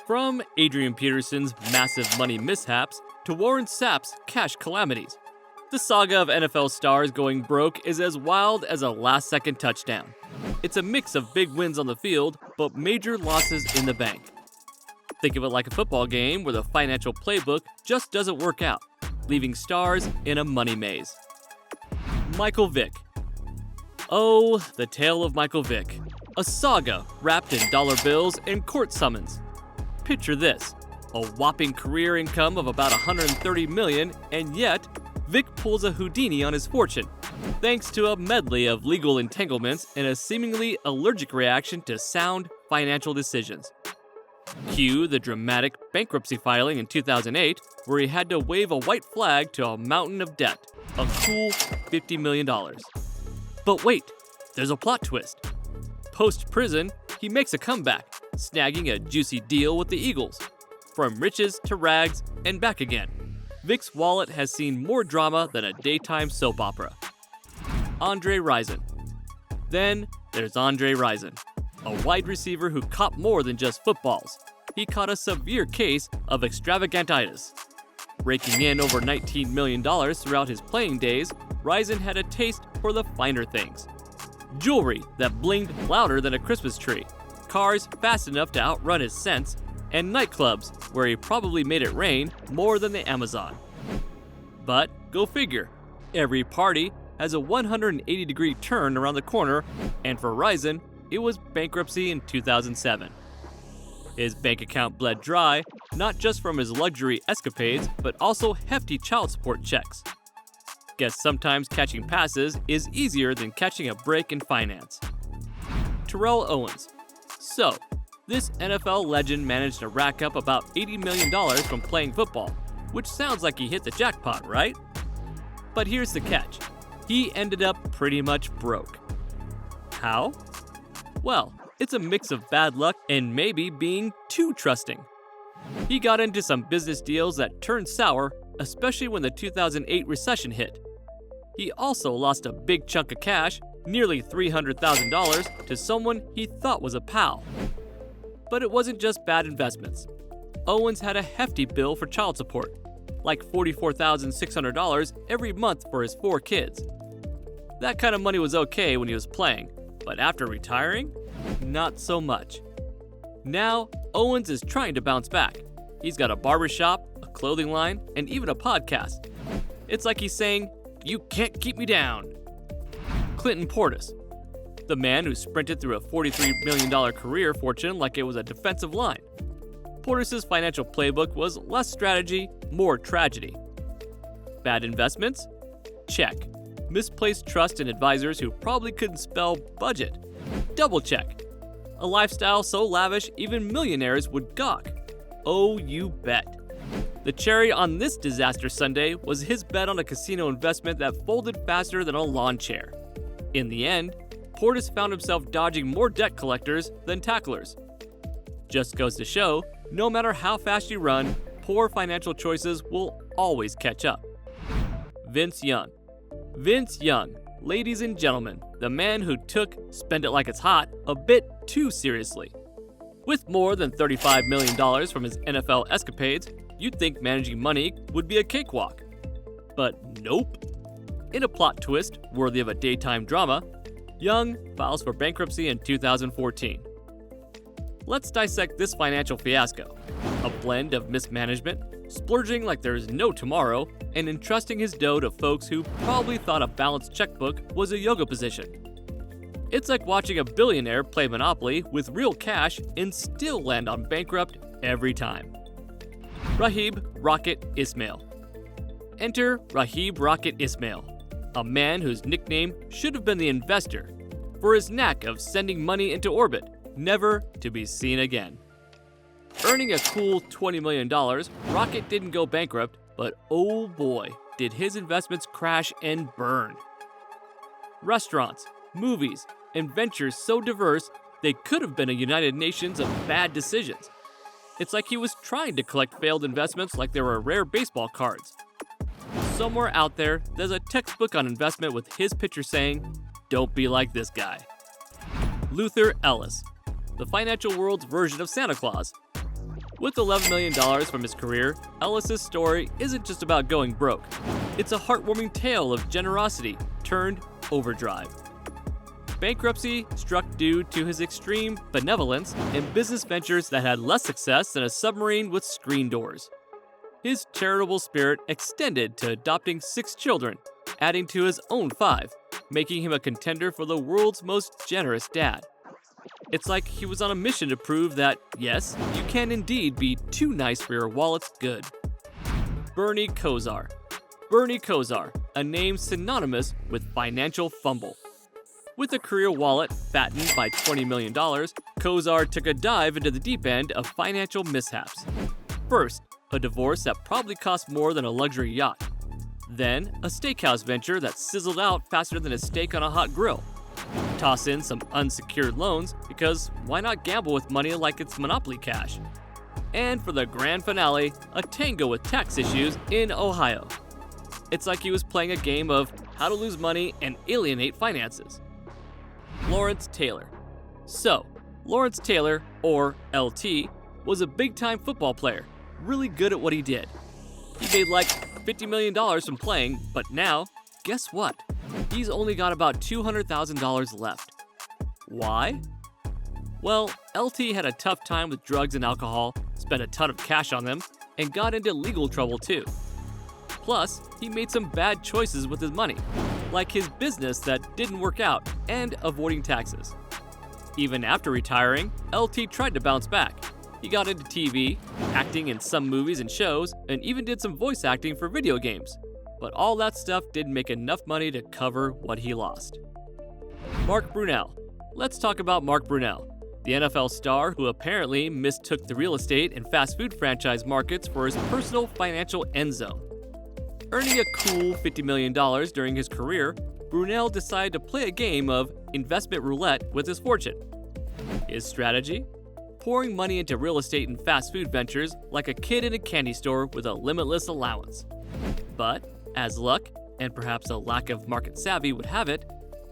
From Adrian Peterson's massive money mishaps to Warren Sapp's cash calamities, the saga of NFL stars going broke is as wild as a last-second touchdown. It's a mix of big wins on the field, but major losses in the bank. Think of it like a football game where the financial playbook just doesn't work out, leaving stars in a money maze. Michael Vick. Oh, the tale of Michael Vick. A saga wrapped in dollar bills and court summons. Picture this, a whopping career income of about $130 million, and yet Vick pulls a Houdini on his fortune, thanks to a medley of legal entanglements and a seemingly allergic reaction to sound financial decisions. Cue the dramatic bankruptcy filing in 2008, where he had to wave a white flag to a mountain of debt, a cool $50 million. But wait, there's a plot twist. Post-prison, he makes a comeback, snagging a juicy deal with the Eagles. From riches to rags and back again. Vick's wallet has seen more drama than a daytime soap opera. Andre Rison. Then there's Andre Rison, a wide receiver who caught more than just footballs. He caught a severe case of extravagantitis. Raking in over $19 million throughout his playing days, Rison had a taste for the finer things. Jewelry that blinged louder than a Christmas tree, cars fast enough to outrun his sense, and nightclubs where he probably made it rain more than the Amazon. But go figure, every party has a 180-degree turn around the corner, and for Rison, it was bankruptcy in 2007. His bank account bled dry, not just from his luxury escapades, but also hefty child support checks. Guess sometimes catching passes is easier than catching a break in finance. Terrell Owens. So, this NFL legend managed to rack up about $80 million from playing football, which sounds like he hit the jackpot, right? But here's the catch. He ended up pretty much broke. How? Well, it's a mix of bad luck and maybe being too trusting. He got into some business deals that turned sour, especially when the 2008 recession hit. He also lost a big chunk of cash, nearly $300,000, to someone he thought was a pal. But it wasn't just bad investments. Owens had a hefty bill for child support, like $44,600 every month for his 4 kids. That kind of money was okay when he was playing, but after retiring, not so much. Now, Owens is trying to bounce back. He's got a barbershop, a clothing line, and even a podcast. It's like he's saying, "You can't keep me down." Clinton Portis, the man who sprinted through a $43 million career fortune like it was a defensive line. Portis' financial playbook was less strategy, more tragedy. Bad investments? Check. Misplaced trust in advisors who probably couldn't spell budget? Double check. A lifestyle so lavish even millionaires would gawk? Oh, you bet. The cherry on this disaster Sunday was his bet on a casino investment that folded faster than a lawn chair. In the end, Portis found himself dodging more debt collectors than tacklers. Just goes to show, no matter how fast you run, poor financial choices will always catch up. Vince Young. Vince Young, ladies and gentlemen, the man who took Spend It Like It's Hot a bit too seriously. With more than $35 million from his NFL escapades, you'd think managing money would be a cakewalk. But nope. In a plot twist worthy of a daytime drama, Young files for bankruptcy in 2014. Let's dissect this financial fiasco. A blend of mismanagement, splurging like there's no tomorrow, and entrusting his dough to folks who probably thought a balanced checkbook was a yoga position. It's like watching a billionaire play Monopoly with real cash and still land on bankrupt every time. Rahib Rocket Ismail. Enter Rahib Rocket Ismail, a man whose nickname should have been the Investor, for his knack of sending money into orbit, never to be seen again. Earning a cool $20 million, Rocket didn't go bankrupt, but oh boy, did his investments crash and burn. Restaurants, movies, and ventures so diverse, they could have been a United Nations of bad decisions. It's like he was trying to collect failed investments like they were rare baseball cards. Somewhere out there, there's a textbook on investment with his picture saying, "Don't be like this guy." Luther Ellis, the financial world's version of Santa Claus. With $11 million from his career, Ellis's story isn't just about going broke. It's a heartwarming tale of generosity turned overdrive. Bankruptcy struck due to his extreme benevolence and business ventures that had less success than a submarine with screen doors. His charitable spirit extended to adopting 6 children, adding to his own 5, making him a contender for the world's most generous dad. It's like he was on a mission to prove that, yes, you can indeed be too nice for your wallet's good. Bernie Kosar. Bernie Kosar, a name synonymous with financial fumble. With a career wallet fattened by $20 million, Kosar took a dive into the deep end of financial mishaps. First, a divorce that probably cost more than a luxury yacht. Then, a steakhouse venture that sizzled out faster than a steak on a hot grill. Toss in some unsecured loans, because why not gamble with money like it's Monopoly cash? And for the grand finale, a tango with tax issues in Ohio. It's like he was playing a game of how to lose money and alienate finances. Lawrence Taylor. So, Lawrence Taylor, or LT, was a big-time football player, really good at what he did. He made like $50 million from playing, but now, guess what? He's only got about $200,000 left. Why? Well, LT had a tough time with drugs and alcohol, spent a ton of cash on them, and got into legal trouble too. Plus, he made some bad choices with his money, like his business that didn't work out and avoiding taxes. Even after retiring, LT tried to bounce back. He got into TV, acting in some movies and shows, and even did some voice acting for video games. But all that stuff didn't make enough money to cover what he lost. Mark Brunell. Let's talk about Mark Brunell, the NFL star who apparently mistook the real estate and fast food franchise markets for his personal financial end zone. Earning a cool $50 million during his career, Brunell decided to play a game of investment roulette with his fortune. His strategy? Pouring money into real estate and fast food ventures like a kid in a candy store with a limitless allowance. But, as luck, and perhaps a lack of market savvy would have it,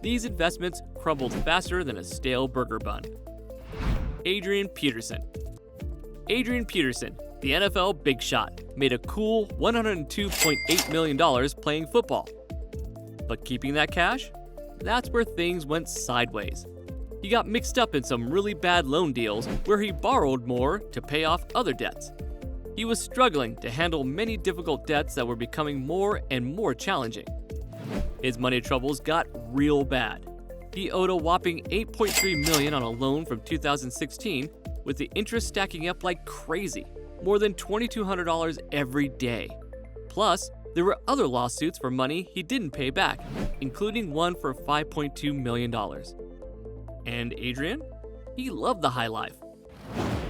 these investments crumbled faster than a stale burger bun. Adrian Peterson. Adrien Peterson, the NFL big shot, made a cool $102.8 million playing football. But keeping that cash? That's where things went sideways. He got mixed up in some really bad loan deals where he borrowed more to pay off other debts. He was struggling to handle many difficult debts that were becoming more and more challenging. His money troubles got real bad. He owed a whopping $8.3 million on a loan from 2016, with the interest stacking up like crazy, more than $2,200 every day. Plus, there were other lawsuits for money he didn't pay back, including one for $5.2 million. And Adrian? He loved the high life.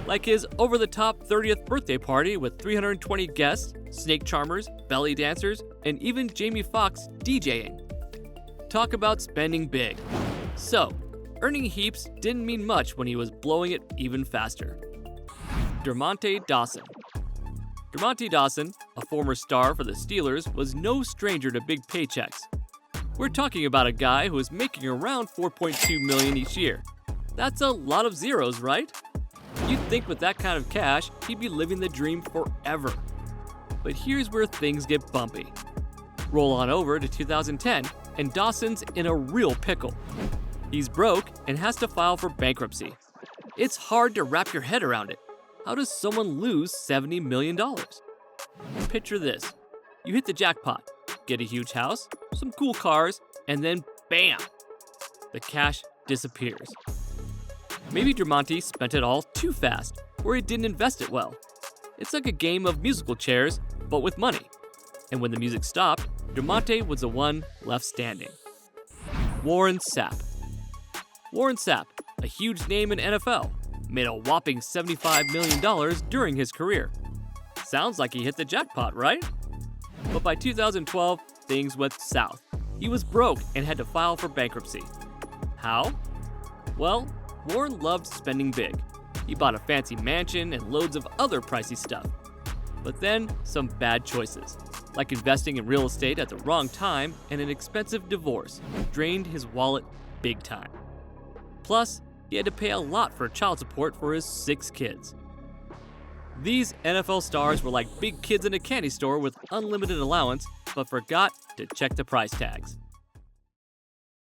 Like his over-the-top 30th birthday party with 320 guests, snake charmers, belly dancers, and even Jamie Foxx DJing. Talk about spending big. So, earning heaps didn't mean much when he was blowing it even faster. Dermontti Dawson. Dermontti Dawson, a former star for the Steelers, was no stranger to big paychecks. We're talking about a guy who is making around $4.2 million each year. That's a lot of zeros, right? You'd think with that kind of cash, he'd be living the dream forever. But here's where things get bumpy. Roll on over to 2010, and Dawson's in a real pickle. He's broke and has to file for bankruptcy. It's hard to wrap your head around it. How does someone lose $70 million? Picture this. You hit the jackpot, get a huge house, some cool cars, and then bam! The cash disappears. Maybe Dermontti spent it all too fast, or he didn't invest it well. It's like a game of musical chairs, but with money. And when the music stopped, Dermontti was the one left standing. Warren Sapp. Warren Sapp, a huge name in NFL, made a whopping $75 million during his career. Sounds like he hit the jackpot, right? But by 2012, things went south. He was broke and had to file for bankruptcy. How? Well, Warren loved spending big. He bought a fancy mansion and loads of other pricey stuff. But then, some bad choices, like investing in real estate at the wrong time and an expensive divorce, drained his wallet big time. Plus, he had to pay a lot for child support for his 6 kids. These NFL stars were like big kids in a candy store with unlimited allowance, but forgot to check the price tags.